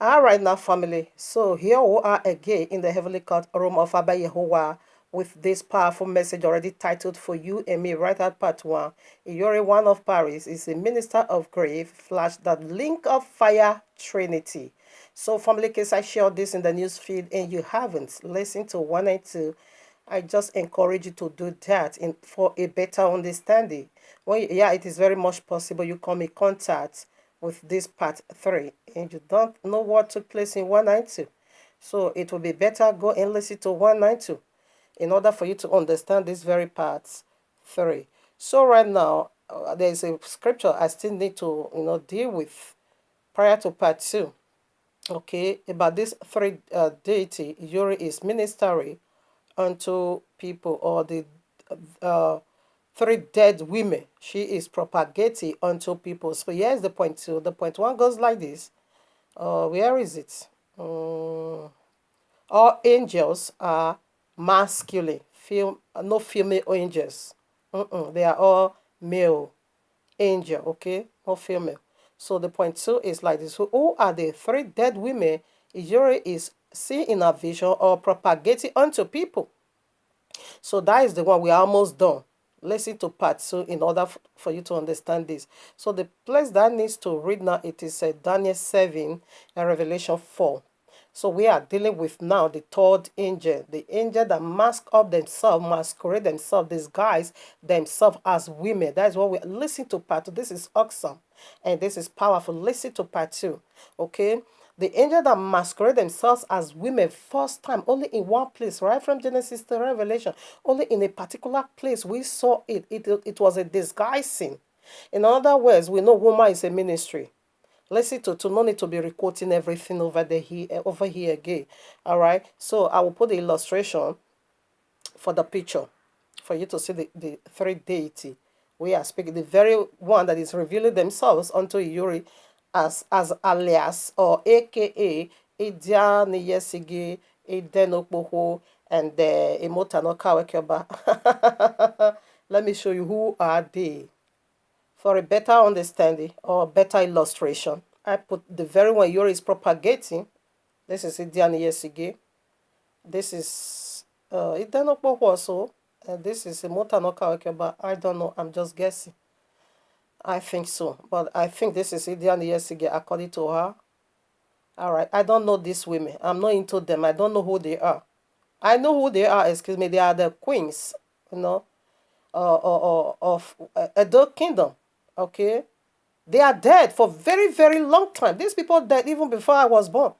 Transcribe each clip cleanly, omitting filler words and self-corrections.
All right, now, family. So here we are again in the heavenly court room of Abba Yehovah with this powerful message already titled for you and me, right at part one. Iyori one of Paris is a minister of grace, flash that link of fire trinity. So, family, case I share this in the news feed and you haven't listened to 192, I just encourage you to do that for a better understanding. Yeah, it is very much possible you come in contact with this part 3 and you don't know what took place in 192. So it will be better go and listen to 192 in order for you to understand this very part 3. So right now, there is a scripture I still need to deal with prior to part 2. Okay, about this three deity, Yuri is ministering unto people, or the uh, three dead women she is propagating unto people. So here's the point two. The point one goes like this. Where is it? All angels are masculine, no female angels. They are all male angel, okay, no female. So the point two is like this. So who are the three dead women Ijori is seeing in a vision or propagating unto people? So that is the one we are almost done. Listen to part two in order for you to understand this. So the place that needs to read now, it is Daniel 7 and Revelation 4. So we are dealing with now the third angel, the angel that mask up themselves, masquerade themselves, disguise themselves as women. That is what we listen to part two. This is awesome and this is powerful. Listen to part two. Okay. The angel that masquerade themselves as women first time only in one place, right from Genesis to Revelation, only in a particular place we saw it. It was a disguising. In other words, we know woman is a ministry. Listen to no need to be recording everything over here again. All right. So I will put the illustration for the picture for you to see the three deity we are speaking, the very one that is revealing themselves unto Yuri as alias or aka Idia Niyesigi Idenokboho and the Imotano Kawekeba. Let me show you who are they. For a better understanding or better illustration, I put the very one Yuri is propagating. This is Idia Niyesigi. This is Idenokboho also. And this is Imotano Kawekeba. I don't know. I'm just guessing. I think so. But I think this is Idia Niyesigi according to her. All right. I don't know these women. I'm not into them. I don't know who they are. I know who they are. Excuse me. They are the queens, of Edo Kingdom. Okay. They are dead for very, very long time. These people died even before I was born.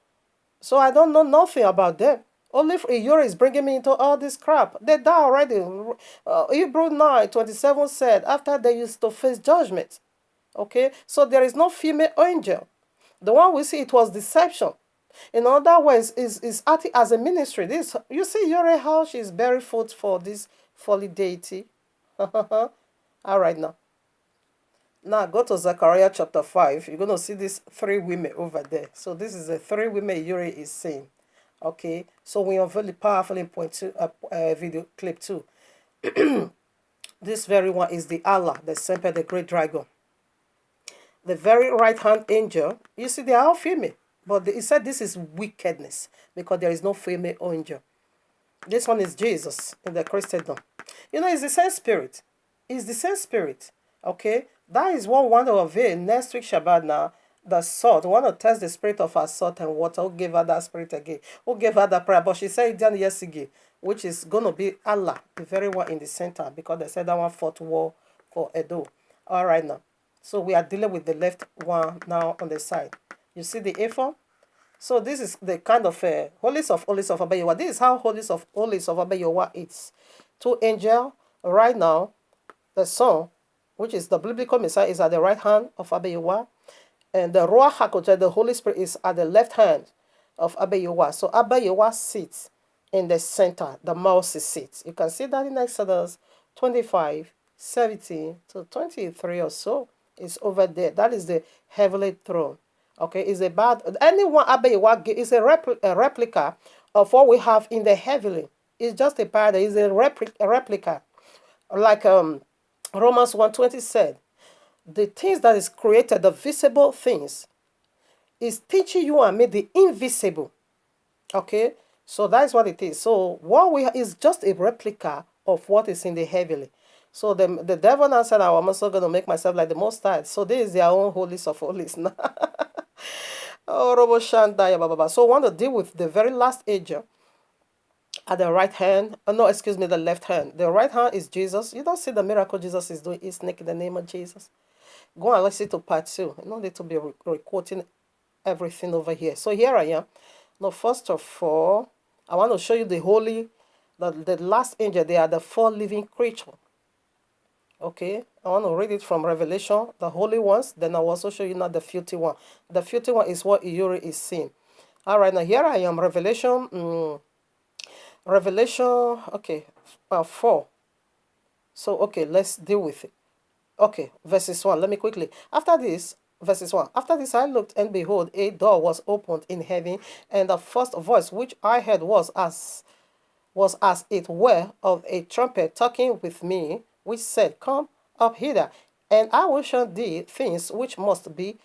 So I don't know nothing about them. Only Iyori is bringing me into all this crap. They died already. Hebrew 9:27 said, after they used to face judgment. Okay. So there is no female angel. The one we see, it was deception. In other words, is acting as a ministry. This you see, Yore how she's barefoot for this folly deity. All right now. Now go to Zechariah chapter 5. You're gonna see these three women over there. So this is the three women Yuri is saying. Okay, so we are very powerful in point two video clip too. This very one is the Allah, the Semper, the great dragon. The very right hand angel, you see, they are all female. But he said this is wickedness because there is no female angel. This one is Jesus in the Christendom. It's the same spirit. It's the same spirit. Okay? That is what one of it. Next week Shabbat now, the salt. We want to test the spirit of our salt and water. Who gave her that spirit again? Who gave her that prayer? But she said it done yesterday, which is going to be Allah, the very one in the center, because they said that one fought war for Edo. All right now. So we are dealing with the left one now on the side. You see the ephod? So this is the kind of holies of Abayowa. This is how holies of Abayowa is. Two angels right now. The Son, which is the biblical Messiah, is at the right hand of Abayowa. And the Ruach HaKodesh, the Holy Spirit, is at the left hand of Abayowa. So Abayowa sits in the center, the mouse seat. You can see that in Exodus 25:17 to 23 or so. It's over there. That is the heavenly throne. Okay, is about anyone Abayowa is a replica of what we have in the heavenly. It's just a pattern. It's a replica, like Romans 1:20 said, the things that is created, the visible things, is teaching you and me the invisible. Okay, so that's what it is. So what we is just a replica of what is in the heavenly. So the devil now said, "I'm also going to make myself like the Most High." So this is their own holies of holies now. Oh, Robo Shandaya Baba. So I want to deal with the very last angel at the right hand. No, excuse me, the left hand. The right hand is Jesus. You don't see the miracle Jesus is doing. He's naked in the name of Jesus. Go and listen to part two. You don't need to be quoting everything over here. So here I am. Now, first of all, I want to show you the holy, the last angel. They are the four living creatures. Okay, I want to read it from Revelation, the holy ones. Then I'll also show you now the filthy one. The filthy one is what Iyuri is seeing. All right, now here I am, Revelation, okay, 4. So, okay, let's deal with it. Okay, verses 1. Let me quickly. After this, verses 1. After this, I looked, and behold, a door was opened in heaven, and the first voice which I heard was as it were of a trumpet talking with me, which said, Come up hither, and I will show thee things which must be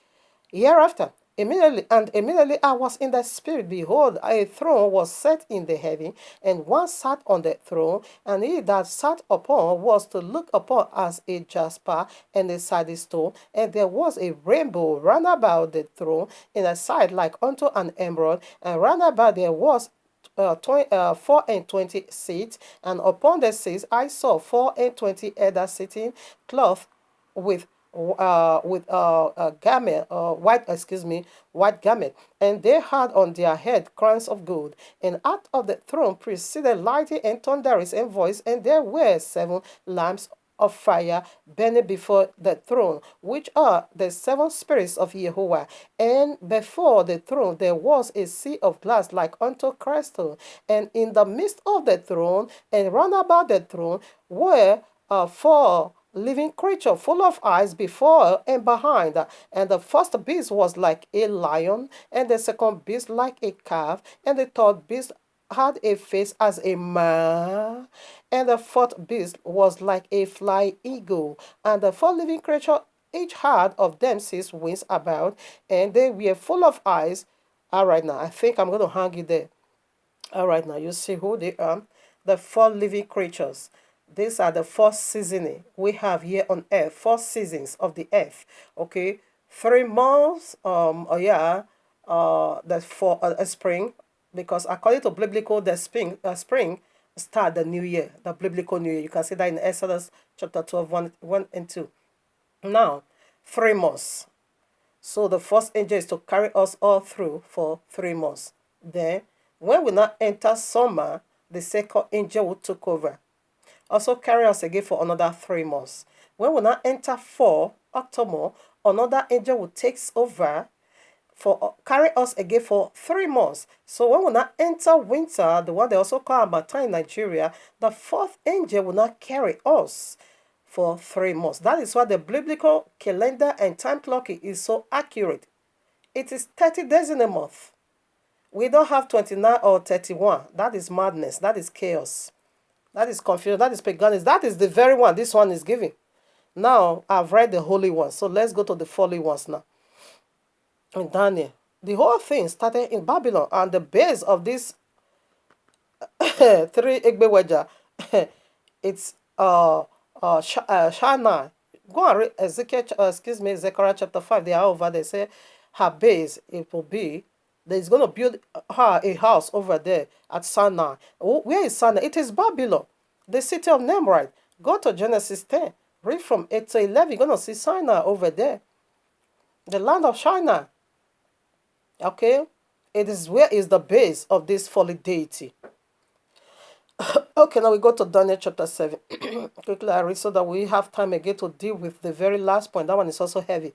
hereafter. Immediately I was in the spirit. Behold, a throne was set in the heaven, and one sat on the throne, and he that sat upon was to look upon as a jasper and a sardine stone, and there was a rainbow round about the throne in a side like unto an emerald, and round about there was 24 seats, and upon the seats I saw 24 elders sitting, clothed with garment, white garment, and they had on their head crowns of gold. And out of the throne proceeded lightning and thunderous and voice, and there were 7 lamps of fire burning before the throne, which are the 7 spirits of Jehovah. And before the throne there was a sea of glass like unto crystal, and in the midst of the throne and round about the throne were 4 living creature full of eyes before and behind. And the first beast was like a lion, and the second beast like a calf, and the third beast had a face as a man, and the fourth beast was like a flying eagle, and the 4 living creatures each had of them 6 wings about, and they were full of eyes. All right, now I think I'm going to hang it there. All right, now you see who they are. The 4 living creatures. These are the 4 seasoning we have here on earth. 4 seasons of the earth. Okay, 3 months. Oh yeah. That's for a spring, because according to biblical, the spring start the new year, the biblical new year. You can see that in Exodus chapter 12, 1 and 2. Now, 3 months. So the first angel is to carry us all through for 3 months. Then, when we now enter summer, the second angel will take over. Also carry us again for another 3 months. When we now enter fall, October, another angel will take over for carry us again for 3 months. So when we now enter winter, the one they also call Harmattan in Nigeria, the 4th angel will not carry us for 3 months. That is why the biblical calendar and time clock is so accurate. It is 30 days in a month. We don't have 29 or 31. That is madness. That is chaos. That is confusion. That is paganism. That is the very one this one is giving. Now, I've read the holy ones. So let's go to the holy ones now. In Daniel. The whole thing started in Babylon. And the base of this 3 Egbeweja, it's Shana. Go and read Zechariah chapter 5. They are over there. Say her base, it will be, there's going to build her a house over there at Sinai. Where is Sinai? It is Babylon, the city of Nimrod. Go to Genesis 10. Read from 8 to 11. You're going to see Sinai over there. The land of Shinar. Okay? It is where is the base of this fallen deity. Okay, now we go to Daniel chapter 7. Quickly, I read so that we have time again to deal with the very last point. That one is also heavy.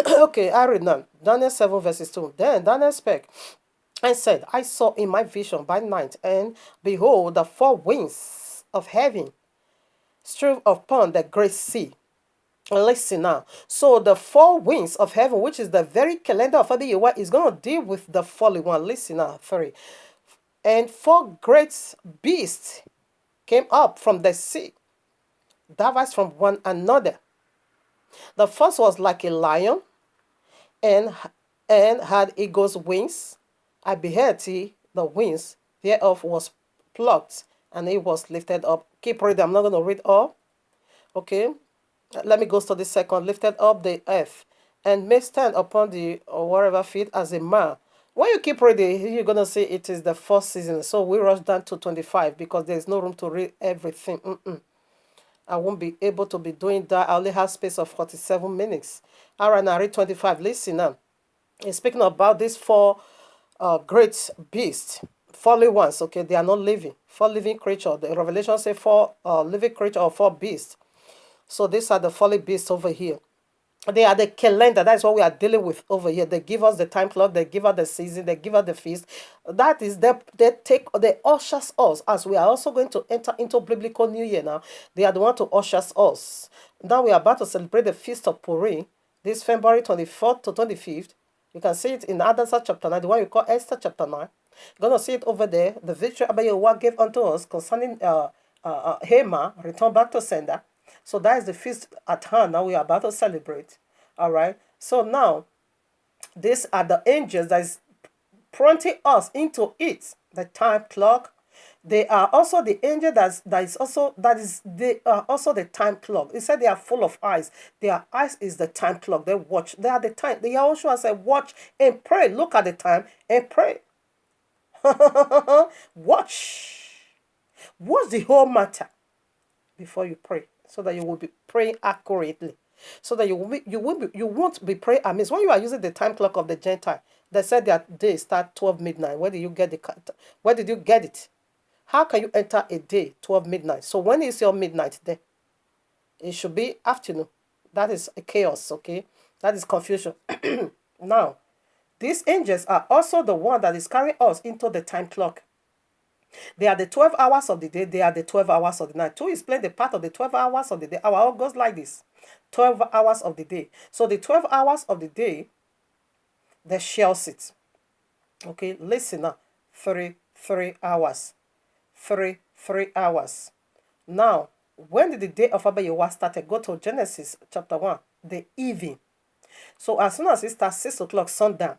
Okay, I read now. Daniel 7 verses 2. Then Daniel spake and said, I saw in my vision by night, and behold, the 4 winds of heaven strove upon the great sea. Listen now. So the 4 winds of heaven, which is the very calendar of Father Yehovah, is going to deal with the fallen one. Listen now. 3. And 4 great beasts came up from the sea, diverse from one another. The first was like a lion, and and had eagle's wings. I beheld he, the wings thereof was plucked, and it was lifted up. Keep reading. I'm not going to read all. Okay. Let me go to the second. Lifted up the earth, and may stand upon the or wherever feet as a man. When you keep reading, you're gonna see it is the first season. So we rush down to 25 because there's no room to read everything. I won't be able to be doing that. I only have space of 47 minutes. All right, now read 25. Listen now. It's speaking about these four great beasts, four living ones. Okay, they are not living. Four living creatures. The Revelation say four living creatures or four beasts. So these are the four beasts over here. They are the calendar. That's what we are dealing with over here. They give us the time clock. They give us the season. They give us the feast. That is they ushers us as we are also going to enter into biblical New Year now. They are the one to ushers us. Now we are about to celebrate the feast of Purim. This February 24th to 25th. You can see it in Adasa chapter 9, the one you call Esther chapter 9. You're going to see it over there. The victory Abba Yehovah gave unto us concerning Haman, return back to sender. So that is the feast at hand. Now we are about to celebrate. All right. So now, these are the angels that is pointing us into it. The time clock. They are also the angel they are also the time clock. It said they are full of eyes. Their eyes is the time clock. They watch. They are the time. The Yahushua said, watch and pray. Look at the time and pray. Watch. Watch the whole matter before you pray, so that you will be praying accurately, so that you won't be praying amiss. When you are using the time clock of the Gentile, they said their day start 12 midnight. Where did you get where did you get it? How can you enter a day 12 midnight? So when is your midnight there? It should be afternoon. That is a chaos, okay? That is confusion. Now, these angels are also the one that is carrying us into the time clock. They are the 12 hours of the day. They are the 12 hours of the night. To explain the part of the 12 hours of the day, our all goes like this. 12 hours of the day. So the 12 hours of the day, they shall sit. Okay, listen now. 3 hours. 3 hours. Now, when did the day of Abba Yehovah started? Go to Genesis chapter 1, the evening. So as soon as it starts 6 o'clock sundown,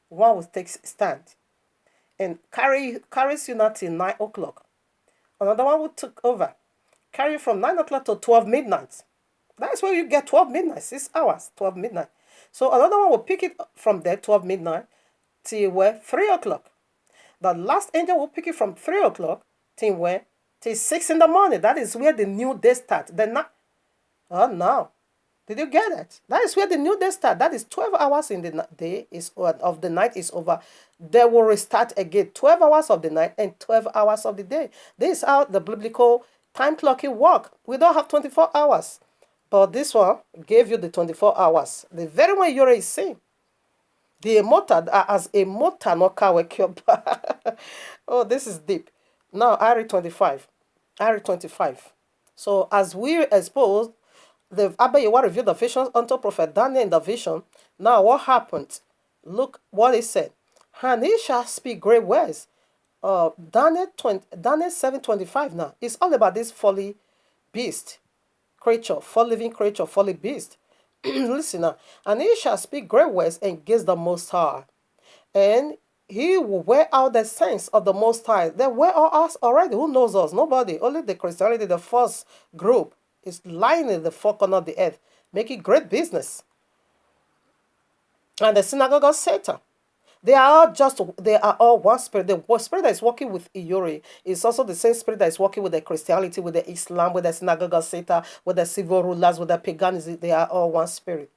one will take stand and carries you now till 9 o'clock. Another one will take over. Carry from 9 o'clock to 12 midnight. That's where you get 12 midnight, 6 hours, 12 midnight. So another one will pick it from there, 12 midnight, till where? 3 o'clock. The last angel will pick it from 3 o'clock till where? Till 6 in the morning. That is where the new day starts. Oh no. Did you get it? That is where the new day starts. That is 12 hours in the day of the night is over. They will restart again. 12 hours of the night and 12 hours of the day. This is how the biblical time clocking work. We don't have 24 hours. But this one gave you the 24 hours. The very one you're saying. The immortal as a mortal no car. Oh, this is deep. Now, I read 25. So as we exposed, the Abba Yehovah revealed the visions unto Prophet Daniel in the vision. Now what happened? Look what he said. And he shall speak great words. Daniel 7:25 now. It's all about this folly beast, creature, four living creature, folly beast. Listen now. And he shall speak great words against the Most High. And he will wear out the saints of the Most High. They wear out us already. Who knows us? Nobody. Only the Christianity, the first group, is lying in the four corners of the earth, making great business. And the synagogue of Satan. They are all one spirit. The spirit that is working with Iyori is also the same spirit that is working with the Christianity, with the Islam, with the synagogue of Satan, with the civil rulers, with the paganism. They are all one spirit.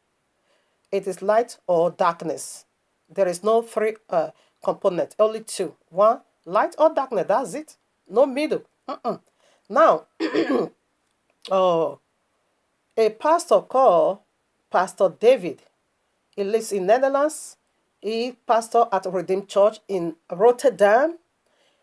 It is light or darkness. There is no three component, only two. One, light or darkness. That's it. No middle. Now, a pastor called Pastor David. He lives in Netherlands. He pastor at Redeemed Church in Rotterdam.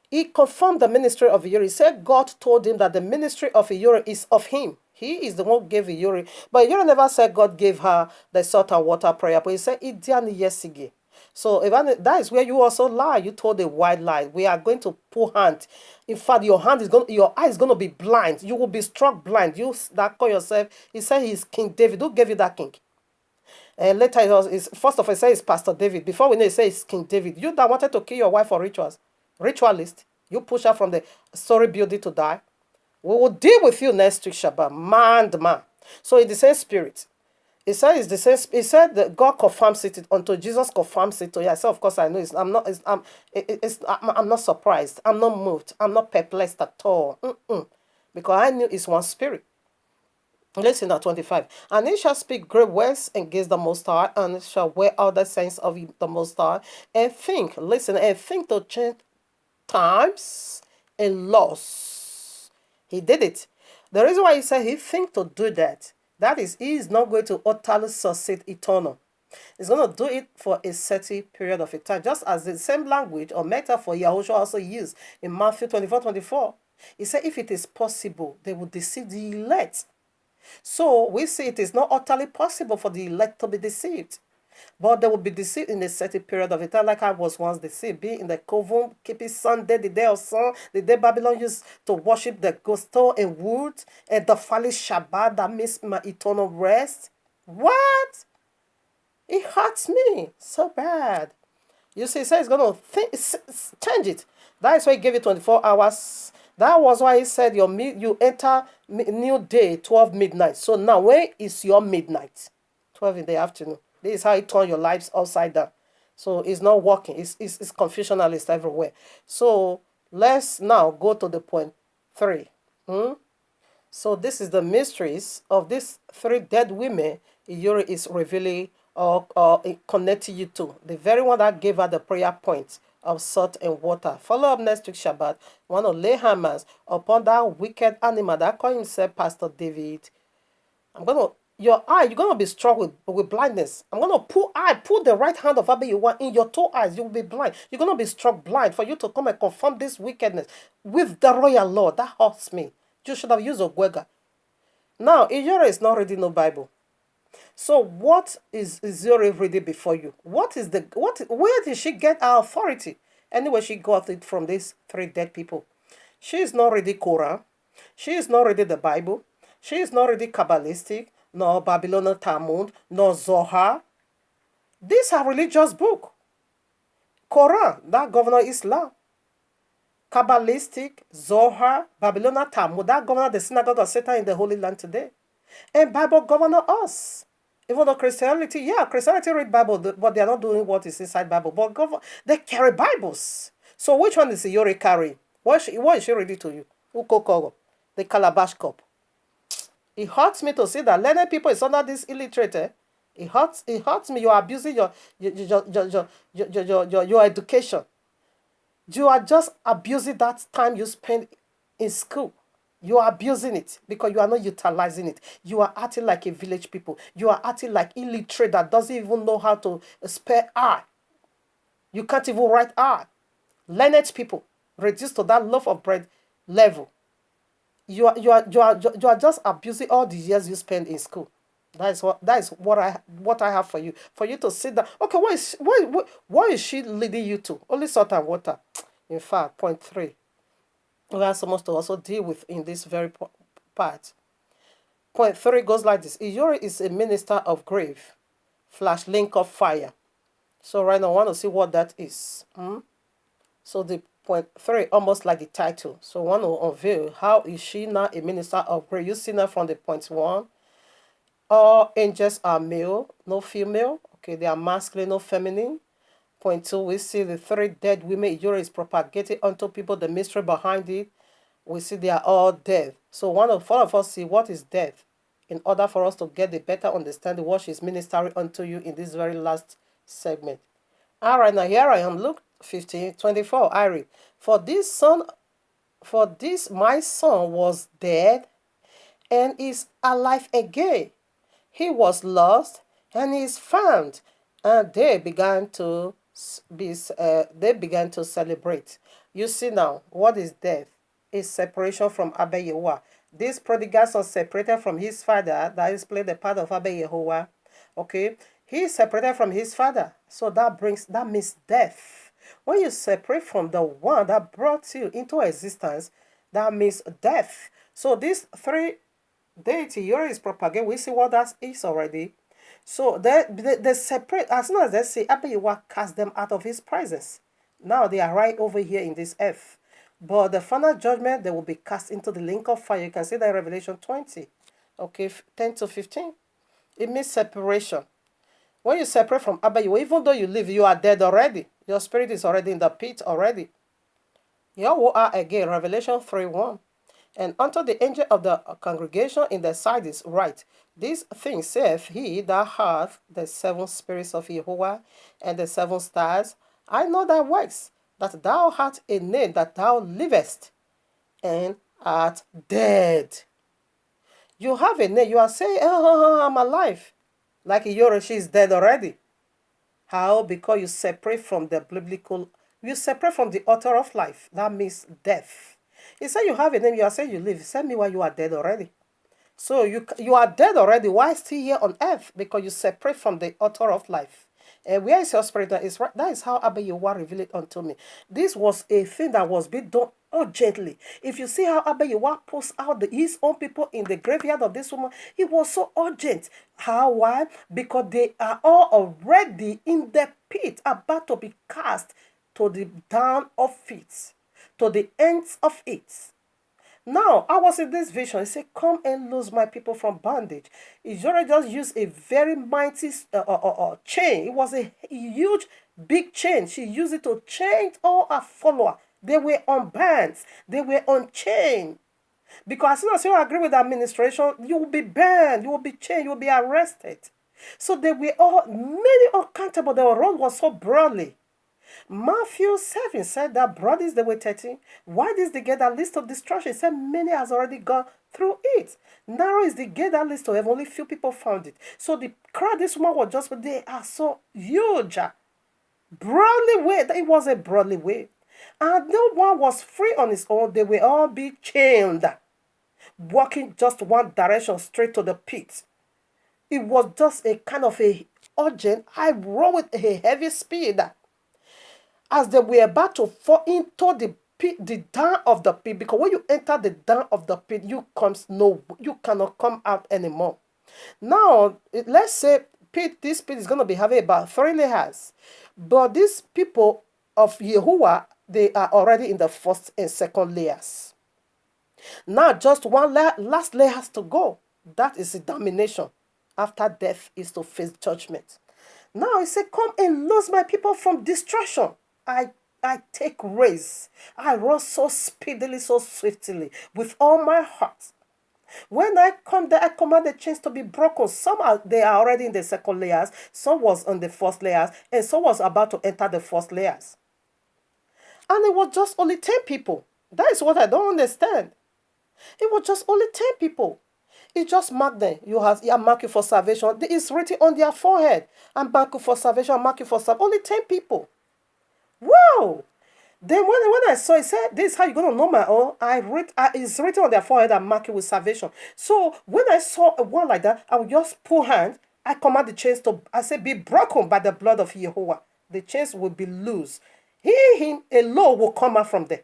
He confirmed the ministry of Iyori. He said God told him that the ministry of Iyori is of him. He is the one who gave Iyori. But Iyori never said God gave her the salt and water prayer. But he said, Idiani Yesige. So that is where you also lie. You told a white lie. We are going to pull hand. In fact, your eye is going to be blind. You will be struck blind. You that call yourself. He said he is King David. Who gave you that king? And later it was, first of all, it says it's Pastor David. Before we know, it says it's King David. You that wanted to kill your wife for rituals, ritualist, you push her from the story building to die. We will deal with you next week, Shabbat, man to man. So in the same spirit, it said it's the same. It said that God confirms it until Jesus confirms it. To yeah, so of course I know it's. I'm not. I'm not surprised. I'm not moved. I'm not perplexed at all. Because I knew it's one spirit. Listen at 25. And he shall speak great words against the Most High, and shall wear out the saints of the Most High, and think, listen, and think to change times and laws. He did it. The reason why he said he think to do that, that is, he is not going to utterly succeed eternal. He's going to do it for a certain period of a time, just as the same language or metaphor Yahushua also used in Matthew 24:24. He said, if it is possible, they will deceive the elect. So we see it is not utterly possible for the elect to be deceived. But they will be deceived in a certain period of time, like I was once deceived, being in the coven, keeping Sunday, the day of sun, the day Babylon used to worship the ghost and wood, and the Fali Shabbat that missed my eternal rest. What? It hurts me so bad. You see, he said he's going to change it. That is why he gave it 24 hours. That was why he said you enter new day, 12 midnight. So now, when is your midnight? 12 in the afternoon. This is how he turned your lives upside down. So it's not working. It's confusionalist everywhere. So let's now go to the point 3. So this is the mysteries of these 3 dead women Yuri is revealing or connecting you to. The very one that gave her the prayer point of salt and water. Follow up next week Shabbat. Want to lay hammers upon that wicked animal that called himself Pastor David. You're gonna be struck with blindness. I'm gonna put the right hand of Abba Yehowa in your 2 eyes. You will be blind. You're gonna be struck blind for you to come and confirm this wickedness with the royal law. That hurts me. You should have used Ogwega. Now, Iyore is not reading no Bible. So what is Iyore reading before you? Where did she get her authority? Anyway, she got it from these 3 dead people. She is not reading Quran. She is not reading the Bible. She is not reading Kabbalistic, nor Babylonian Talmud, nor Zohar. These are religious books. Quran, that governor Islam. Kabbalistic, Zohar, Babylonian Talmud, that governor the synagogue of Satan in the Holy Land today. And Bible governor us. Even though Christianity read Bible, but they are not doing what is inside Bible. But they carry Bibles. So which one is Iyore carrying? What is she reading to you? Ukokoro, the Calabash cup. It hurts me to see that learned people is under this illiterate. It hurts me. You are abusing your education. You are just abusing that time you spend in school. You are abusing it because you are not utilizing it. You are acting like a village people. You are acting like illiterate that doesn't even know how to spell R. You can't even write R. Learned people reduced to that loaf of bread level. You are just abusing all the years you spend in school. That is what I have for you. For you to sit down. Okay, what is she leading you to? Only salt and water. In fact, point 3. We are supposed to also deal with in this very part. Point 3 goes like this. Iyore is a minister of grave. Flash link of fire. So right now I want to see what that is. So the point 3, almost like the title. So I want to unveil how is she now a minister of grave. You see now from the point 1. All angels are male, no female. Okay, they are masculine, no feminine. Point 2, we see the 3 dead women Iyore is propagating unto people, the mystery behind it. We see they are all dead. So all of us see what is death in order for us to get a better understanding what she's ministering unto you in this very last segment. All right, now here I am. Luke 15:24. I read, For this my son was dead and is alive again. He was lost and is found. And they began to celebrate. You see now, what is death? Is separation from Abba Yehowa. This prodigal son separated from his father, that is played the part of Abba Yehowa. Okay, he is separated from his father, so that means death. When you separate from the one that brought you into existence, that means death. So these 3 deity Iyore is propagating. We see what that is already. So they separate. As soon as they say Abba Yehowa cast them out of his presence. Now they are right over here in this earth. But the final judgment, they will be cast into the lake of fire. You can see that in Revelation 20. Okay, 10 to 15. It means separation. When you separate from Abba Yehowa, even though you live, you are dead already. Your spirit is already in the pit already. Yahweh again, Revelation 3:1. And unto the angel of the congregation in the side is right. This thing saith he that hath the seven spirits of Jehovah and the seven stars. I know thy works, that thou hast a name, that thou livest and art dead. You have a name. You are saying, I'm alive. Like Yoroshi is dead already. How? Because you separate from the biblical, you separate from the author of life. That means death. He said you have a name, you are saying you live. Send me why you are dead already. So you are dead already. Why still here on earth? Because you separate from the author of life. And where is your spirit? That is how Abba Yehowa revealed it unto me. This was a thing that was being done urgently. If you see how Abba Yehowa posts out his own people in the graveyard of this woman, it was so urgent. How? Why? Because they are all already in the pit, about to be cast to the down of it, to the ends of it. Now, I was in this vision. He said, come and loose my people from bondage. Israel just used a very mighty chain. It was a huge, big chain. She used it to chain all her followers. They were on bands. They were on chain. Because as soon as you agree with the administration, you will be banned. You will be chained. You will be arrested. So they were all, many uncountable. The road was so broadly. Matthew 7 said that broad is the way 13. Wide is the gate that leads to destruction. He said many has already gone through it. Narrow is the gate that leads to heaven. Only few people found it. So the crowd, this woman was just, they are so huge. Broadly way. It was a broadly way. And no one was free on his own. They will all be chained. Walking just one direction straight to the pit. It was just a kind of a urgent. I rode with a heavy speed. As they were about to fall into the pit, the down of the pit, because when you enter the down of the pit, you cannot come out anymore. Now, let's say this pit is going to be having about 3 layers, but these people of Yehovah, they are already in the first and second layers. Now, just one last layer has to go. That is the domination. After death is to face judgment. Now he said, come and loose my people from destruction. I take race. I run so speedily, so swiftly, with all my heart. When I come there, I command the chains to be broken. They are already in the second layers. Some was on the first layers, and some was about to enter the first layers. And it was just only 10 people. That is what I don't understand. It was just only 10 people. It just marked them. I mark you for salvation. It's written on their forehead. I mark you for salvation. I mark you for salvation. Only 10 people. Wow! Then when I saw it, said, this is how you're going to know my own. It's written on their forehead and mark it with salvation. So when I saw one like that, I would just pull hand. I command the chains I said, be broken by the blood of Yehovah. The chains will be loose. Him alone will come out from there.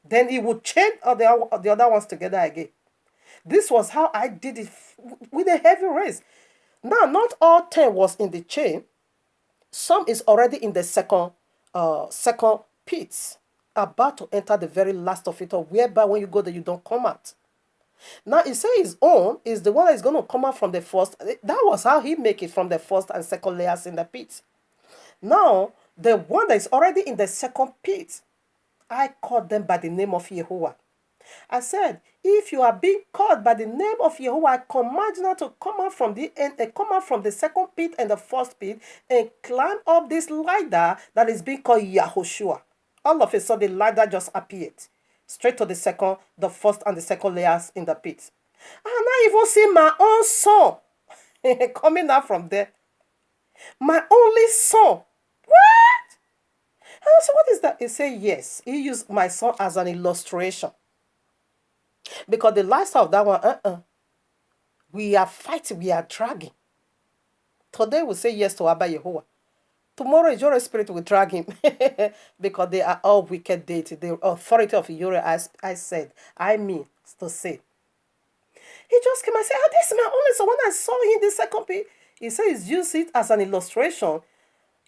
Then he would chain the other ones together again. This was how I did it with a heavy race. Now, not all 10 was in the chain. Some is already in the second pits, about to enter the very last of it, or whereby when you go there, you don't come out. Now, he says his own is the one that is going to come out from the first. That was how he make it from the first and second layers in the pit. Now, the one that is already in the second pit, I called them by the name of Yehovah. I said, if you are being called by the name of Yehovah, I command you not to come out from the second pit and the first pit and climb up this ladder that is being called Yahushua. All of a sudden, the ladder just appeared. Straight to the first and the second layers in the pit. And I even see my own son coming out from there. My only son. What? And I said, what is that? He said, yes. He used my son as an illustration. Because the lifestyle of that one, we are fighting, we are dragging. Today we say yes to Abba Yehowa. Tomorrow your spirit will drag him. Because they are all wicked deities. The authority of Yore, as I mean to say. He just came and said, this is my only son. When I saw him in the second pit, He says, use it as an illustration.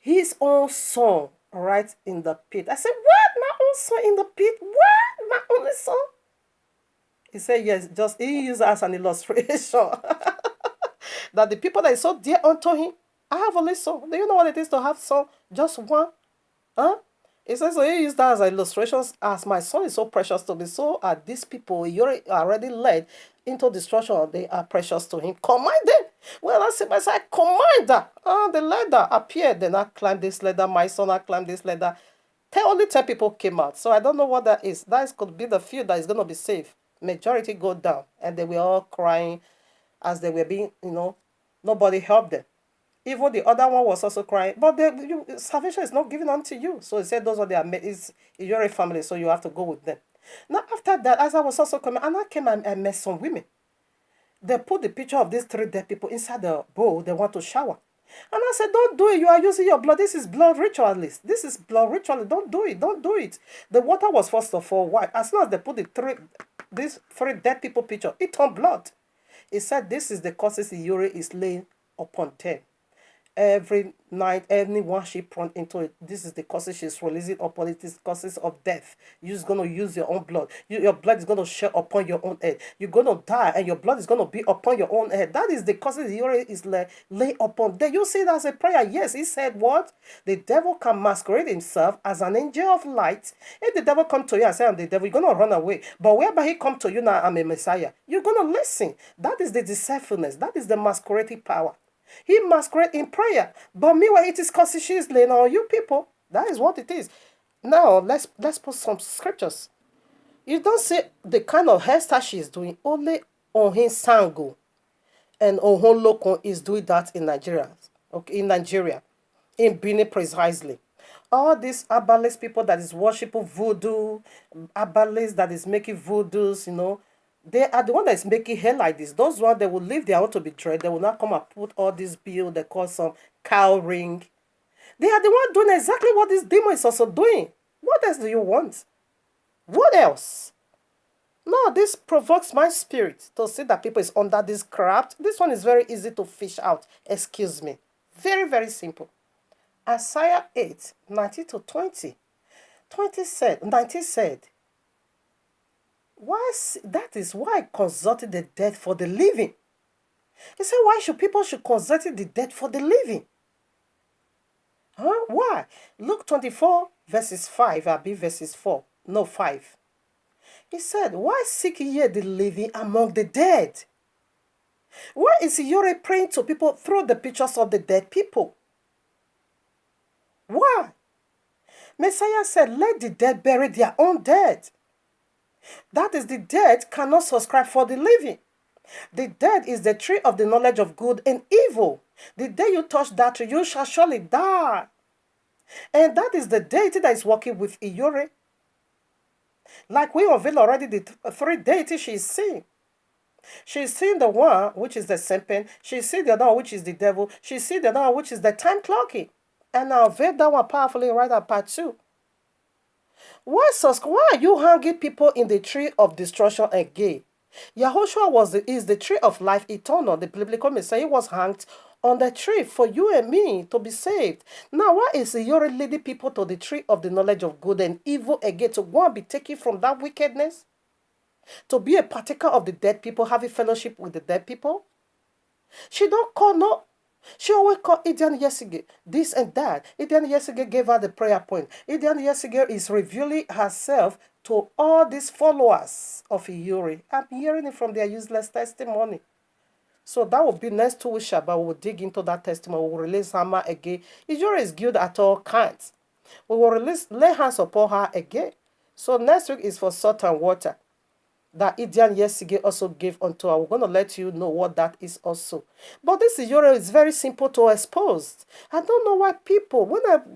His own son right in the pit. I said, what? My own son in the pit? What? My only son? He said, yes, just he used as an illustration that the people that is so dear unto him, I have only son. Do you know what it is to have son? Just one. Huh? He says, so he used that as illustrations, as my son is so precious to me, so are these people you're already led into destruction. They are precious to him. Command them. Well, I said, I command that. The ladder appeared. Then I climbed this ladder. My son, I climbed this ladder. Only 10 people came out. So I don't know what that is. That could be the few that is going to be safe. Majority go down. And they were all crying as they were being, nobody helped them. Even the other one was also crying. But salvation is not given unto you. So he said those are you're a family, so you have to go with them. Now after that, as I was also coming, and I came and I met some women. They put the picture of these 3 dead people inside the bowl. They want to shower. And I said, don't do it. You are using your blood. This is blood ritualist. This is blood ritualist. Don't do it. Don't do it. The water was first of all white. As soon as they put these 3 dead people picture, it turned blood. He said, this is the causes the Iyore is laying upon them. Every night, anyone she prone into it, this is the causes she's releasing upon it. Is causes of death. You're just going to use your own blood. Your blood is going to shed upon your own head. You're going to die and your blood is going to be upon your own head. That is the causes he is lay upon. Then you see it as a prayer. Yes, he said what? The devil can masquerade himself as an angel of light. If the devil come to you and say, I'm the devil, you're going to run away. But whereby he come to you now, I'm a Messiah, you're going to listen. That is the deceitfulness. That is the masquerading power. He masquerade in prayer. But meanwhile, it is because she is laying on you people. That is what it is. Now, let's put some scriptures. You don't see the kind of hairstyle she is doing. Only Ohin Sango and Ohon Loko is doing that in Nigeria. Okay, in Nigeria. In Benin precisely. All these herbalist people that is worshiping voodoo, herbalist that is making voodoos, they are the one that is making hair like this. Those ones, they will leave their own to be dread. They will not come and put all this bill. They call some cow ring. They are the one doing exactly what this demon is also doing. What else do you want? What else? No, this provokes my spirit to see that people is under this craft. This one is very easy to fish out. Excuse me. Very, very simple. Isaiah 8, 19 to 20. 19 said, that is why I consulted the dead for the living. He said, why should people consult the dead for the living? Huh? Why? Luke 24, verses 5, I'll be verses 4. No, 5. He said, why seek ye the living among the dead? Why is Iyore praying to people through the pictures of the dead people? Why? Messiah said, let the dead bury their own dead. That is, the dead cannot subscribe for the living. The dead is the tree of the knowledge of good and evil. The day you touch that tree, you shall surely die. And that is the deity that is working with Iyore. Like we unveiled already the 3 deities she is seeing. She is seeing the one which is the serpent. She is seeing the other one which is the devil. She is seeing the other one which is the time clocking. And I unveiled that one powerfully right at part 2. Why are you hanging people in the tree of destruction again? Yahushua is the tree of life eternal. The biblical Messiah was hanged on the tree for you and me to be saved. Now, why is Iyore leading people to the tree of the knowledge of good and evil again, to go and be taken from that wickedness? To be a partaker of the dead people, having fellowship with the dead people? She don't call no. She always called Idian Yesige this and that. Idian Yesige gave her the prayer point. Idian Yesige is revealing herself to all these followers of Iyore. I'm hearing it from their useless testimony. So that will be next 2 weeks, Shabbat. We will dig into that testimony. We will release Hammer again. Iyore is good at all kinds. We will lay hands upon her again. So next week is for salt and water that Idian Yesige also gave unto her. We're going to let you know what that is also. But this Iyore is very simple to expose. I don't know why people,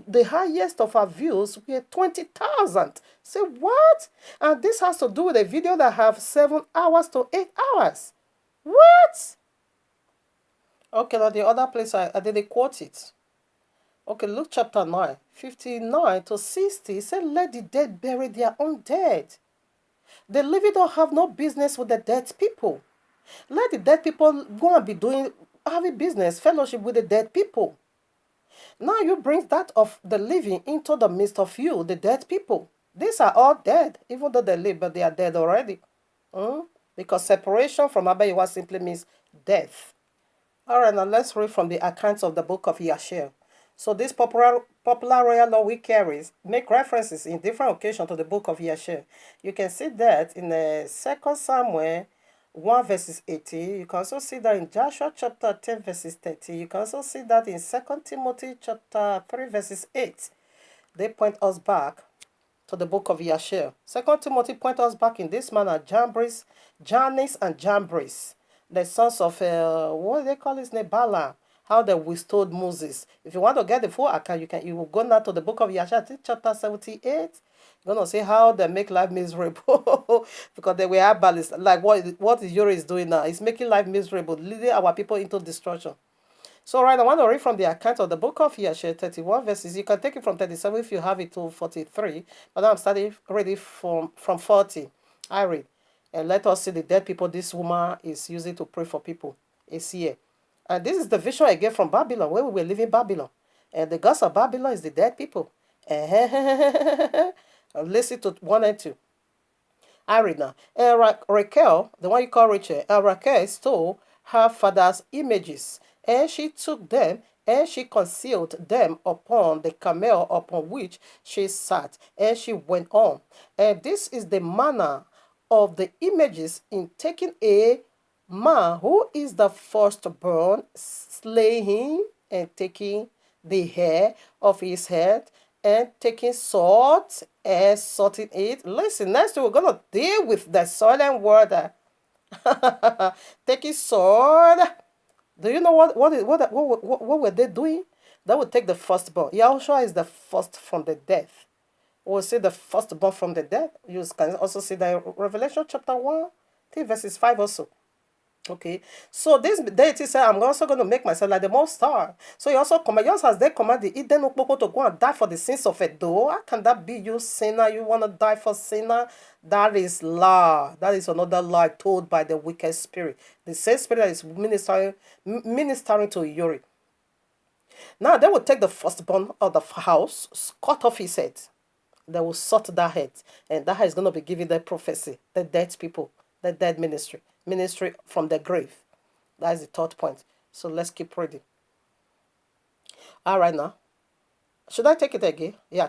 the highest of our views, we are 20,000. Say, what? And this has to do with a video that have 7 hours to 8 hours. What? Okay, now the other place I didn't quote it. Okay, Luke chapter 9, 59 to 60. It said, let the dead bury their own dead. The living don't have no business with the dead people. Let the dead people go and be doing having business, fellowship with the dead people. Now you bring that of the living into the midst of you, the dead people. These are all dead, even though they live, but they are dead already. Hmm? Because separation from Abayiwa simply means death. All right, now let's read from the accounts of the book of Yashir. So this popular royal law we carries make references in different occasions to the book of Yashir. You can see that in the 2 Samuel 1 verses 80. You can also see that in Joshua chapter 10 verses 30. You can also see that in 2 Timothy chapter 3 verses 8. They point us back to the book of Yashir. 2 Timothy point us back in this manner: Jannes and Jambres, the sons of what do they call his name, Balaam, how they withstood Moses. If you want to get the full account, you will go now to the book of Yashir, chapter 78. You're gonna see how they make life miserable because they were abalists. Like what Yuri is doing now, is making life miserable, leading our people into destruction. So, right, I want to read from the account of the book of Yashir, 31 verses. You can take it from 37 if you have it to 43. But now I'm starting reading from 40. I read. And let us see the dead people this woman is using to pray for people. It's here. And this is the vision I get from Babylon, where we were living Babylon. And the gods of Babylon is the dead people. Listen to 1 and 2. I read now. And Raquel, the one you call Rachel, and Raquel stole her father's images, and she took them, and she concealed them upon the camel upon which she sat, and she went on. And this is the manner of the images in taking a man who is the firstborn, slay him, and taking the hair of his head, and taking salt and salting it. Listen, next we're going to deal with the soil and water. Taking sword. Do you know what were they doing? They would take the firstborn. Yahushua is the first from the death. We'll see the firstborn from the death. You can also see that in Revelation chapter 1, verses 5 also. Okay, so this deity said, I'm also going to make myself like the Most High. So he also command, just as they command the Eden Okpoko to go and die for the sins of a doe. How can that be, you sinner? You want to die for sinner? That is lie. That is another lie told by the wicked spirit. The same spirit that is ministering to Yuri. Now they will take the firstborn of the house, cut off his head. They will sort that head, and that head is going to be giving the prophecy, the dead people, the dead ministry from the grave. That is the third point. So let's keep reading. All right, now. Should I take it again? Yeah,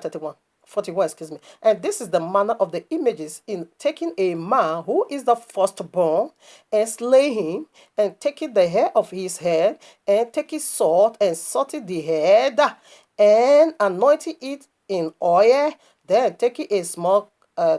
41, excuse me. And this is the manner of the images in taking a man who is the firstborn, and slay him, and taking the hair of his head, and taking salt, and salting the head, and anointing it in oil, then taking a small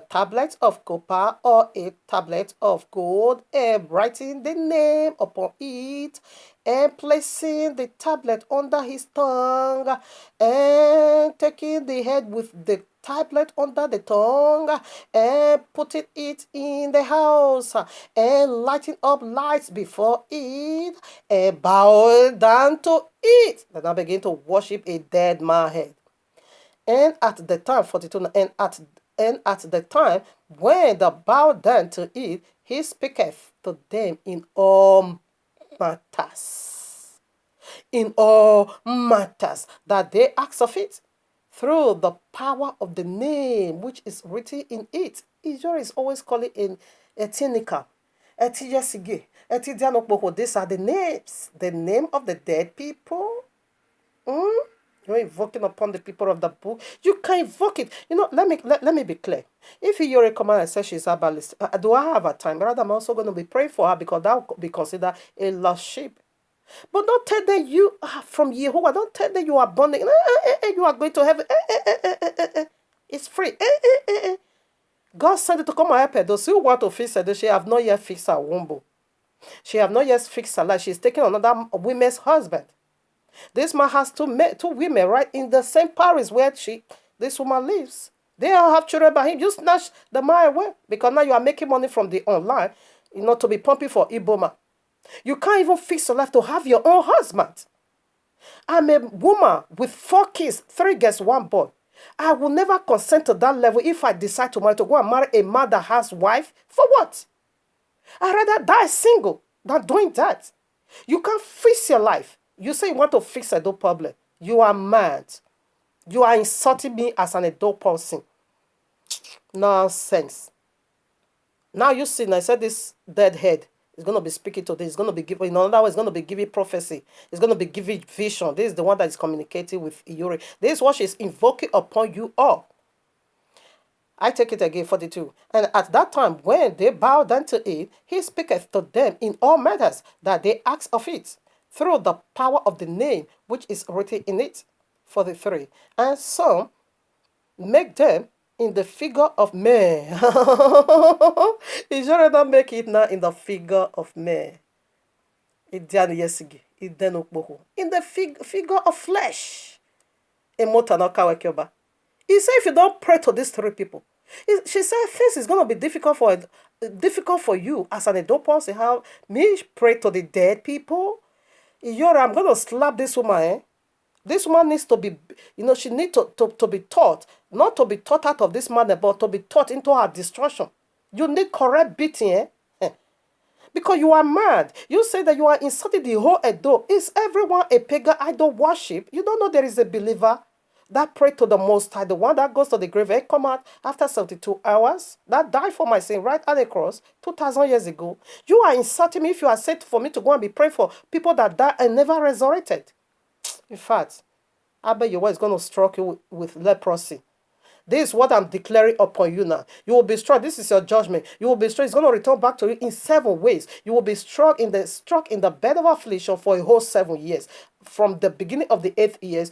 tablet of copper or a tablet of gold, and writing the name upon it, and placing the tablet under his tongue, and taking the head with the tablet under the tongue, and putting it in the house, and lighting up lights before it, and bowing down to it. Then I begin to worship a dead man's head. And at the time, 42, and at the time when they bow down to it, he speaketh to them in all matters. In all matters that they ask of it, through the power of the name which is written in it. Israel is always calling in Etinica, Etiyesige, Etidianokboko. These are the names, the name of the dead people. You're invoking upon the people of the book. You can invoke it. Let me be clear. If you're a command and say she's herbalist, do I have a time? Rather, I'm also going to be praying for her because that will be considered a lost sheep. But don't tell them you are from Yehovah. Don't tell them you are born again. You are going to heaven. It's free. God sent it to come and help her. Those who want to fix her, she have not yet fixed her womb. She have not yet fixed her life. She's taking another woman's husband. This man has two women right in the same parish where this woman lives. They all have children by him. You snatch the man away because now you are making money from the online, to be pumping for Iboma. You can't even fix your life to have your own husband. I'm a woman with 4 kids, 3 girls, 1 boy. I will never consent to that level if I decide tomorrow to go and marry a man that has wife. For what? I'd rather die single than doing that. You can't fix your life. You say you want to fix a adult problem. You are mad. You are insulting me as an adult person. Nonsense. Now you see, and I said this dead head is going to be speaking today. It's going to be giving, in other words, it's going to be giving prophecy. It's going to be giving vision. This is the one that is communicating with Iyori. This is what she's invoking upon you all. I take it again, 42. And at that time, when they bow down to it, he speaketh to them in all matters that they ask of it, through the power of the name which is written in it. 43. And some make them in the figure of man. He should not make it now in the figure of man. In the figure of flesh. He said, if you don't pray to these three people, she said things is gonna be difficult for you as an adult person. How me pray to the dead people? I'm gonna slap this woman. Eh? This woman needs to be, she needs to be taught, not to be taught out of this manner, but to be taught into her destruction. You need correct beating, eh? Because you are mad. You say that you are insulting the whole Edo. Is everyone a pagan idol worship? You don't know there is a believer that pray to the Most High, the one that goes to the grave and come out after 72 hours, that died for my sin right at the cross 2,000 years ago. You are insulting me if you are said for me to go and be praying for people that died and never resurrected. In fact, I bet your wife is going to struck you with leprosy. This is what I'm declaring upon you now. You will be struck. This is your judgment. You will be struck. It's going to return back to you in 7 ways. You will be struck in the bed of affliction for a whole 7 years. From the beginning of the 8 years,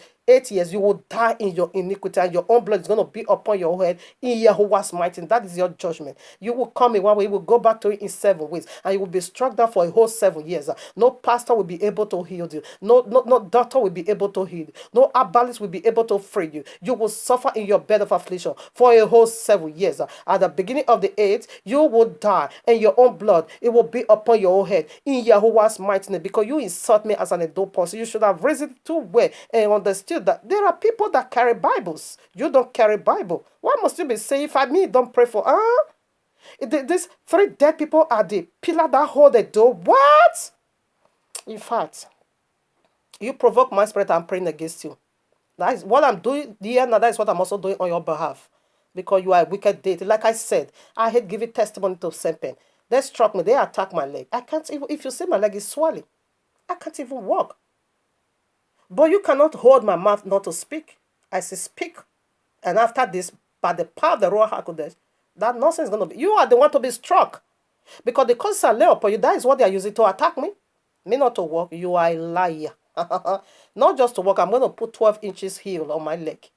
you will die in your iniquity, and your own blood is going to be upon your head in Yahuwah's mighty. That is your judgment. You will come in one way, you will go back to it in 7 ways, and you will be struck down for a whole 7 years. No pastor will be able to heal you. No doctor will be able to heal you. No herbalist will be able to free you. You will suffer in your bed of affliction for a whole 7 years. At the beginning of the 8th, you will die, and your own blood, it will be upon your own head in Yahuwah's mighty name, because you insult me as an adult person. You should have raised it too well and understood that there are people that carry Bibles. You don't carry Bible. Why must you be saying, if I mean, don't pray for? These 3 dead people are the pillar that hold the door. What? In fact, you provoke my spirit. I'm praying against you. That is what I'm doing here now. That is what I'm also doing on your behalf, because you are a wicked deity. Like I said, I hate giving testimony to Sempen. They struck me. They attacked my leg. I can't even. If you see my leg is swelling, I can't even walk. But you cannot hold my mouth not to speak. I say speak. And after this, by the power of the Ruach HaKodesh, that nonsense is going to be. You are the one to be struck. Because the curses are laid upon you. That is what they are using to attack me. Me not to walk. You are a liar. Not just to walk. I'm going to put 12 inches heel on my leg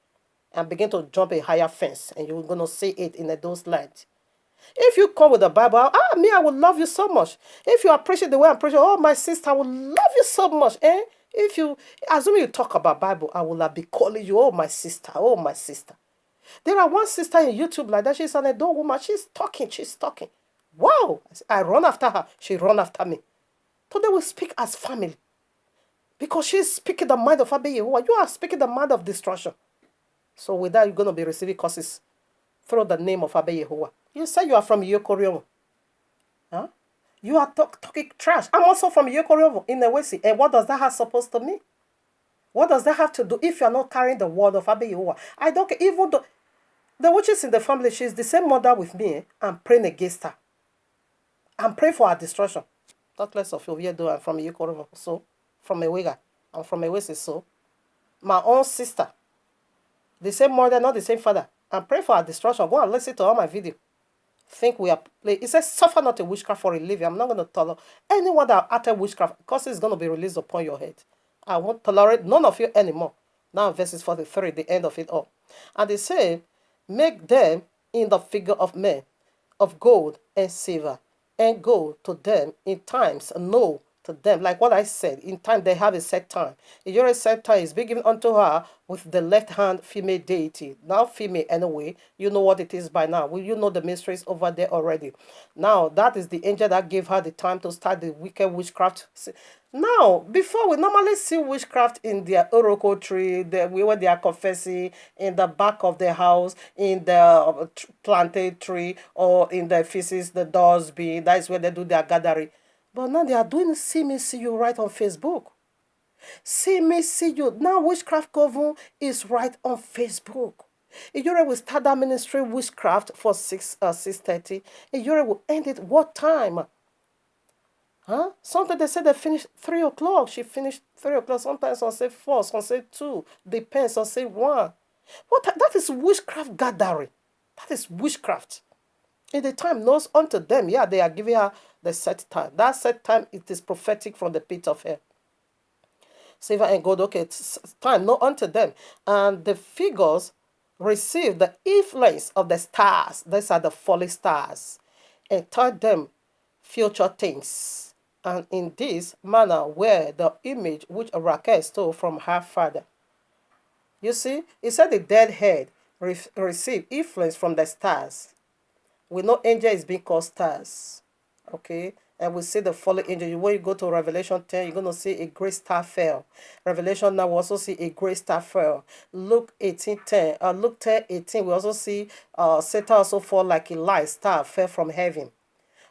and begin to jump a higher fence. And you're going to see it in those lights. If you come with the Bible, I would love you so much. If you appreciate the way I'm preaching, my sister, I would love you so much. If you, assuming you talk about Bible, I will be calling you, my sister, oh, my sister. There are one sister in YouTube like that. She's an adult woman. She's talking. Wow. I run after her. She run after me. Today we speak as family. Because she's speaking the mind of Abba Yehowa. You are speaking the mind of destruction. So with that, you're going to be receiving curses through the name of Abba Yehowa. You say you are from Yokoriomo. Huh? You are talking trash. I'm also from Yokoriomo in Ewesi. And what does that have supposed to mean? What does that have to do if you are not carrying the word of Abba Yehowa? I don't care. Even though the witches in the family, she's the same mother with me. I'm praying against her. I'm praying for her destruction. Not less of you, though I'm from Yokoriomo. So, from Ewega. I'm from Ewesi. So, my own sister. The same mother, not the same father. I'm praying for her destruction. Go and listen to all my video. Think we are playing. It says, suffer not a witchcraft for a living. I'm not going to tolerate anyone that utter witchcraft, because it's going to be released upon your head. I won't tolerate none of you anymore. Now, verses 43, the end of it all. And they say, make them in the figure of men, of gold and silver, and go to them in times, know to them, like what I said, in time they have a set time. Your set time is being given unto her with the left hand female deity. Now female anyway, you know what it is by now. Well, you know the mysteries over there already. Now that is the angel that gave her the time to start the wicked witchcraft. Now, before we normally see witchcraft in their oracle tree, where they are confessing, in the back of the house, in the plantain tree, or in the feces, the doors being, that is where they do their gathering. But now they are doing see me, see you right on Facebook. See me, see you. Now Witchcraft Coven is right on Facebook. Iyore will start that ministry witchcraft for 6:30. Iyore will end it what time? Huh? Sometimes they say they finish 3 o'clock. She finished 3 o'clock. Sometimes I'll say 4, some say 2. Depends, I'll say 1. What that is witchcraft gathering. That is witchcraft. In the time knows unto them. Yeah, they are giving her the set time. That set time, it is prophetic from the pit of hell. Silver and gold, okay, it's time not unto them. And the figures receive the influence of the stars. These are the fallen stars. And taught them future things. And in this manner were the image which Raquel stole from her father. You see, it said the dead head receive influence from the stars. We know angel is being called stars. Okay? And we see the fallen angel. When you go to Revelation 10, you're going to see a great star fell. Revelation now we also see a great star fell. Luke 18:10. Luke 10:18, we also see Satan also fall like a light star fell from heaven.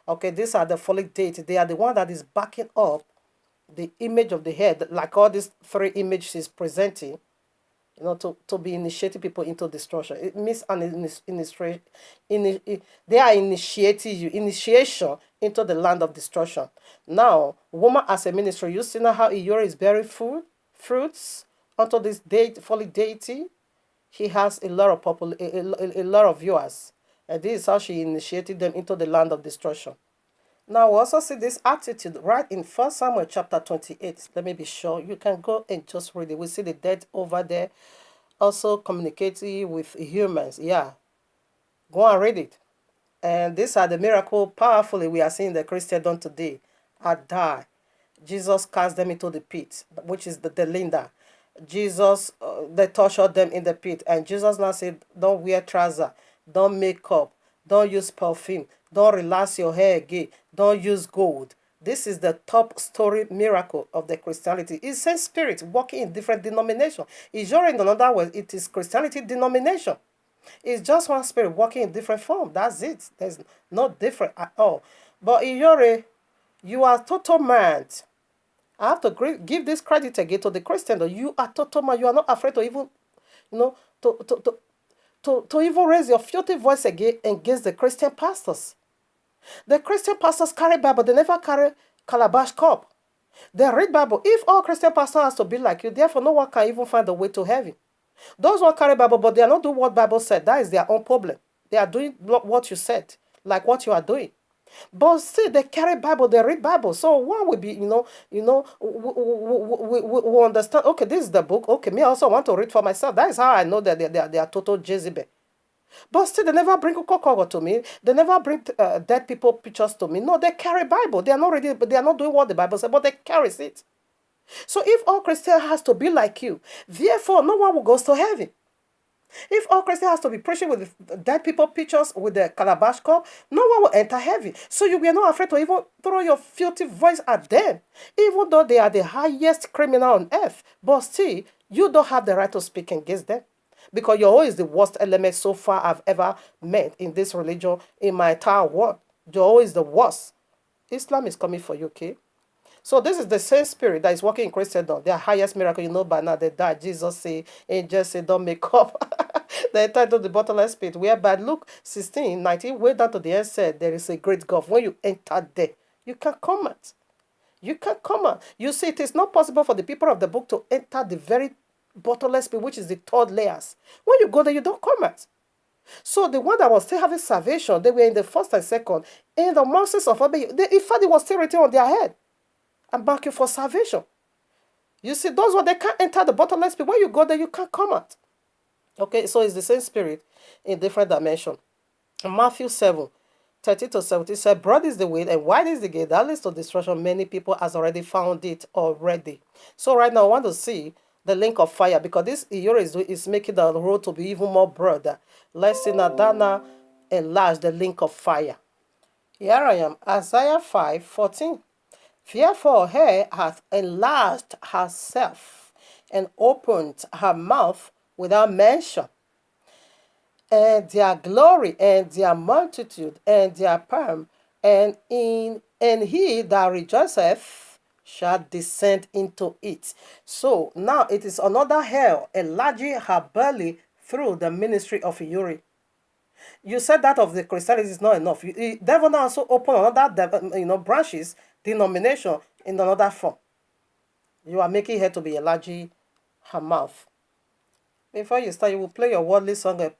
Okay, these are the fallen deities. They are the one that is backing up the image of the head, like all these 3 images is presenting, to be initiating people into destruction. It means they are initiating you, initiation into the land of destruction. Now, woman as a ministry, you see now how Iyore is bearing fruits unto this fallen deity. He has a lot of a lot of viewers, and this is how she initiated them into the land of destruction. Now we also see this attitude right in 1 Samuel chapter 28. Let me be sure. You can go and just read it. We see the dead over there also communicating with humans. Yeah. Go and read it. And these are the miracle powerfully we are seeing the Christendom today. Are die. Jesus cast them into the pit, which is the Delinda. Jesus, they tortured them in the pit. And Jesus now said, don't wear trousers, don't make up, don't use perfume, don't relax your hair again, don't use gold. This is the top story miracle of the Christianity. It's same spirit working in different denominations. Iyore, in another way, it is Christianity denomination. It's just one spirit working in different form. That's it. There's no different at all. But Iyore, you are total man. I have to give this credit again to the Christian. You are total man. You are not afraid to even, you know, to even raise your filthy voice again against the Christian pastors. The Christian pastors carry Bible. They never carry calabash cup. They read Bible. If all Christian pastors has to be like you, therefore no one can even find the way to heaven. Those who carry Bible, but they are not doing what Bible said. That is their own problem. They are doing what you said, like what you are doing. But still, they carry Bible, they read Bible. So one will be, we understand. Okay, this is the book. Okay, me also want to read for myself. That is how I know that they are total Jezebel. But still, they never bring Coca-Cola to me. They never bring dead people pictures to me. No, they carry Bible. They are not reading, but they are not doing what the Bible says, but they carry it. So if all Christian has to be like you, therefore no one will go to heaven. If all Christian has to be preaching with the dead people pictures with the calabash cup, no one will enter heaven. So you were not afraid to even throw your filthy voice at them, even though they are the highest criminal on earth. But still, you don't have the right to speak against them. Because you're always the worst element so far I've ever met in this religion, in my entire world. You're always the worst. Islam is coming for you, okay? So this is the same spirit that is working in Christendom. Their highest miracle, by now they died. Jesus say, angels say, don't make up. They entitled the bottomless pit, whereby Luke 16:19, way down to the end said, there is a great gulf. When you enter there, you can come out. You can come out. You see, it is not possible for the people of the book to enter the very bottomless pit, which is the third layers. When you go there, you don't come out. So the one that was still having salvation, they were in the first and second. In the mountains of Abe, in fact, it was still written on their head. And back you for salvation. You see, those ones, they can't enter the bottomless pit. When you go there, you can't come out. Okay, so it's the same spirit in different dimension. Matthew 7:30-17 said, broad is the way and wide is the gate that leads to destruction. Many people has already found it already. So right now, I want to see the link of fire, because this Iyore is making the road to be even more broader. Let's see Nadana enlarge the link of fire. Here I am, Isaiah 5:14. Therefore, her hath enlarged herself and opened her mouth without mention. And their glory and their multitude and their palm and in and he that rejoiceth shall descend into it. So now it is another hell enlarging her belly through the ministry of Uri. You said that of the Christianity is not enough. The devil now also open another, branches, denomination in another form. You are making her to be enlarging her mouth. Before you start, you will play your worldly song and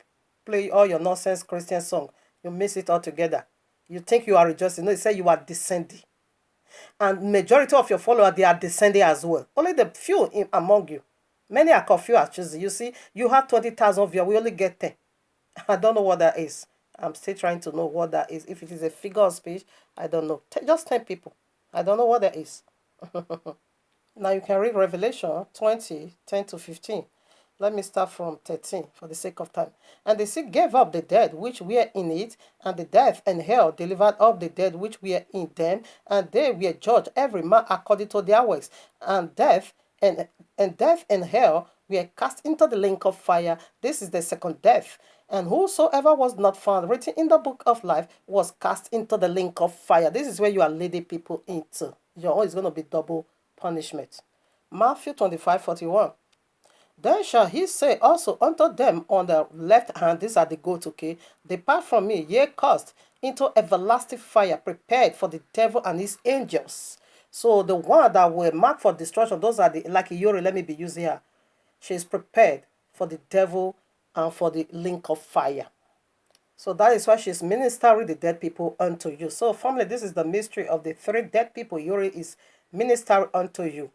play all your nonsense Christian song. You miss it all together. You think you are rejoicing. No, you say you are descending. And majority of your followers, they are descending as well. Only the few among you. Many are confused actually. You see, you have 20,000 viewers. We only get 10. I don't know what that is. I'm still trying to know what that is. If it is a figure of speech, I don't know. Just 10 people. I don't know what that is. Now you can read Revelation 20, 10 to 15. Let me start from 13 for the sake of time. And the sea gave up the dead which were in it, and the death and hell delivered up the dead which were in them, and they were judged every man according to their works. And death and hell were cast into the lake of fire. This is the second death. And whosoever was not found written in the book of life was cast into the lake of fire. This is where you are leading people into. Your own is going to be double punishment. Matthew 25:41. Then shall he say also unto them on the left hand, these are the goats, okay, depart from me, ye cursed, into everlasting fire, prepared for the devil and his angels. So the one that were marked for destruction, those are the, like Uri, let me be using her. She is prepared for the devil and for the link of fire. So that is why she's ministering the dead people unto you. So family, this is the mystery of the three dead people Uri is ministering unto you.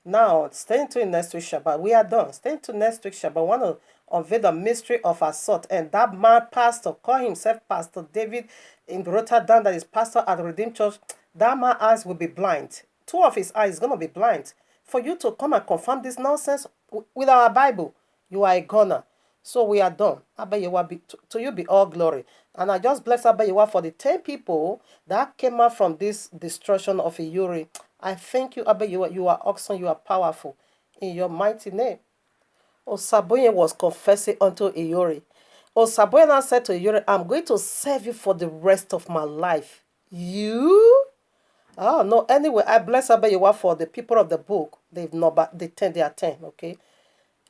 Now, stay tuned next week Shabbat. We are done. Stay tuned next week Shabbat. I want to unveil the mystery of assault. And that mad pastor, call himself Pastor David in Rotterdam, that is pastor at the Redeemed Church, that man's eyes will be blind. Two of his eyes is going to be blind. For you to come and confirm this nonsense with our Bible, you are a goner. So we are done. Abayewa, to you be all glory. And I just bless Abayewa for the 10 people that came out from this destruction of Uri. I thank you, Abayewa. You are awesome. You are powerful. In your mighty name. Osaboye was confessing unto Uri. Osaboye now said to Uri, I'm going to serve you for the rest of my life. You? Oh, no. Anyway, I bless Abayewa for the people of the book. They are 10, okay?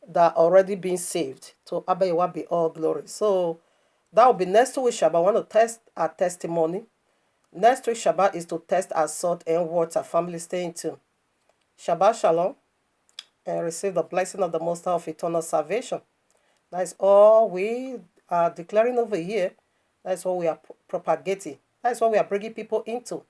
That are already being saved. To Abayewa be all glory. So that will be next week Shabbat. I want to test our testimony. Next week Shabbat is to test our salt and water. Family, stay tuned. Shabbat Shalom. And receive the blessing of the Most High of eternal salvation. That is all we are declaring over here. That is what we are propagating. That is what we are bringing people into.